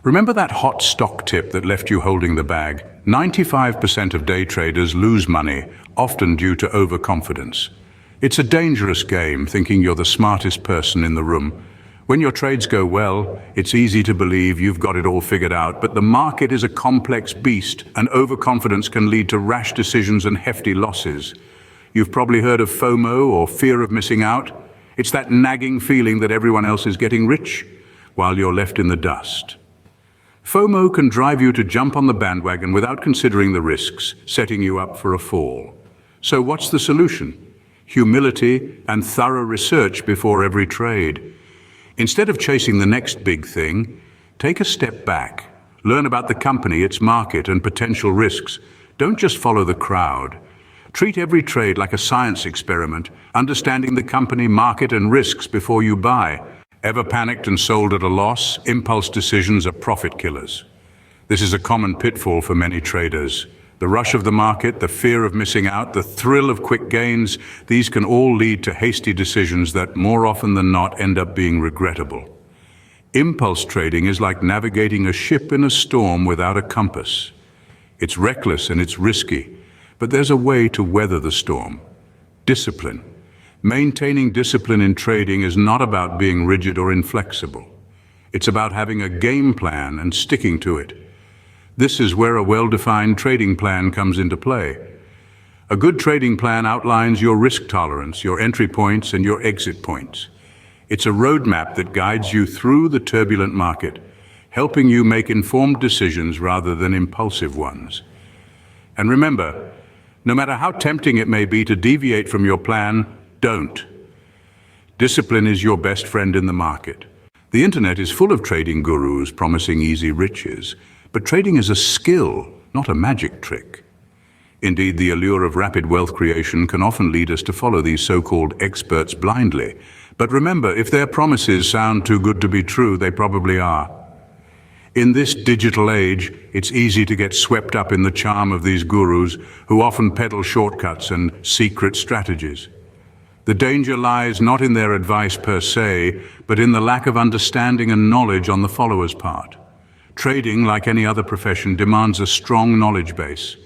Remember that hot stock tip that left you holding the bag? 95% of day traders lose money, often due to overconfidence. It's a dangerous game, thinking you're the smartest person in the room. When your trades go well, it's easy to believe you've got it all figured out, but the market is a complex beast, and overconfidence can lead to rash decisions and hefty losses. You've probably heard of FOMO, or fear of missing out. It's that nagging feeling that everyone else is getting rich, while you're left in the dust. FOMO can drive you to jump on the bandwagon without considering the risks, setting you up for a fall. So what's the solution? Humility and thorough research before every trade. Instead of chasing the next big thing, take a step back. Learn about the company, its market, and potential risks. Don't just follow the crowd. Treat every trade like a science experiment, understanding the company, market, and risks before you buy. Ever panicked and sold at a loss? Impulse decisions are profit killers. This is a common pitfall for many traders. The rush of the market, the fear of missing out, the thrill of quick gains, these can all lead to hasty decisions that more often than not end up being regrettable. Impulse trading is like navigating a ship in a storm without a compass. It's reckless and it's risky, but there's a way to weather the storm. Discipline. Maintaining discipline in trading is not about being rigid or inflexible. It's about having a game plan and sticking to it. This is where a well-defined trading plan comes into play. A good trading plan outlines your risk tolerance, your entry points, and your exit points. It's a roadmap that guides you through the turbulent market, helping you make informed decisions rather than impulsive ones. And remember, no matter how tempting it may be to deviate from your plan, don't. Discipline is your best friend in the market. The internet is full of trading gurus promising easy riches. But trading is a skill, not a magic trick. Indeed, the allure of rapid wealth creation can often lead us to follow these so-called experts blindly. But remember, if their promises sound too good to be true, they probably are. In this digital age, it's easy to get swept up in the charm of these gurus who often peddle shortcuts and secret strategies. The danger lies not in their advice per se, but in the lack of understanding and knowledge on the follower's part. Trading, like any other profession, demands a strong knowledge base.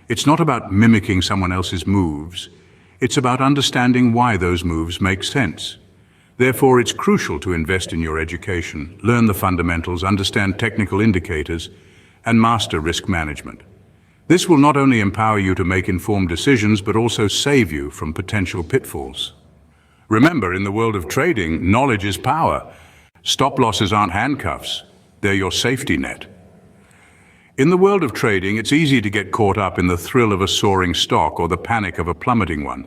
It's not about mimicking someone else's moves. It's about understanding why those moves make sense. Therefore, it's crucial to invest in your education, learn the fundamentals, understand technical indicators, and master risk management. This will not only empower you to make informed decisions, but also save you from potential pitfalls. Remember, in the world of trading, knowledge is power. Stop losses aren't handcuffs. They're your safety net. In the world of trading, it's easy to get caught up in the thrill of a soaring stock or the panic of a plummeting one.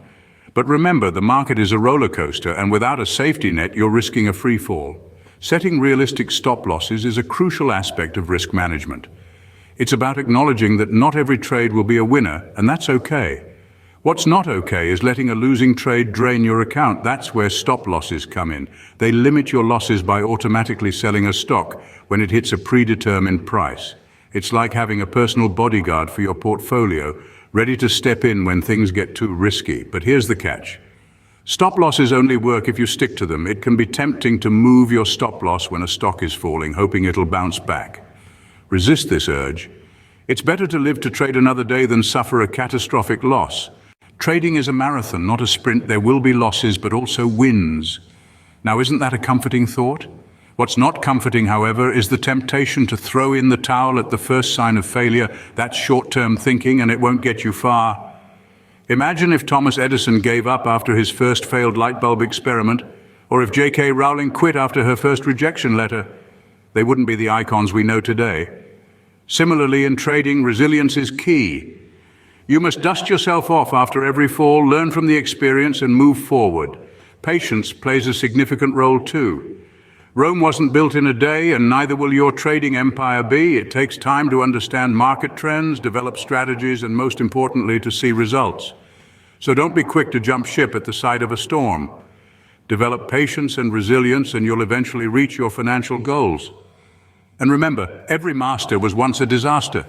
But remember, the market is a roller coaster, and without a safety net, you're risking a free fall. Setting realistic stop losses is a crucial aspect of risk management. It's about acknowledging that not every trade will be a winner, and that's okay. What's not okay is letting a losing trade drain your account. That's where stop losses come in. They limit your losses by automatically selling a stock when it hits a predetermined price. It's like having a personal bodyguard for your portfolio, ready to step in when things get too risky. But here's the catch. Stop losses only work if you stick to them. It can be tempting to move your stop loss when a stock is falling, hoping it'll bounce back. Resist this urge. It's better to live to trade another day than suffer a catastrophic loss. Trading is a marathon, not a sprint. There will be losses, but also wins. Now, isn't that a comforting thought? What's not comforting, however, is the temptation to throw in the towel at the first sign of failure. That's short-term thinking, and it won't get you far. Imagine if Thomas Edison gave up after his first failed light bulb experiment, or if J.K. Rowling quit after her first rejection letter. They wouldn't be the icons we know today. Similarly, in trading, resilience is key. You must dust yourself off after every fall, learn from the experience, and move forward. Patience plays a significant role too. Rome wasn't built in a day, and neither will your trading empire be. It takes time to understand market trends, develop strategies, and most importantly, to see results. So don't be quick to jump ship at the sight of a storm. Develop patience and resilience, and you'll eventually reach your financial goals. And remember, every master was once a disaster.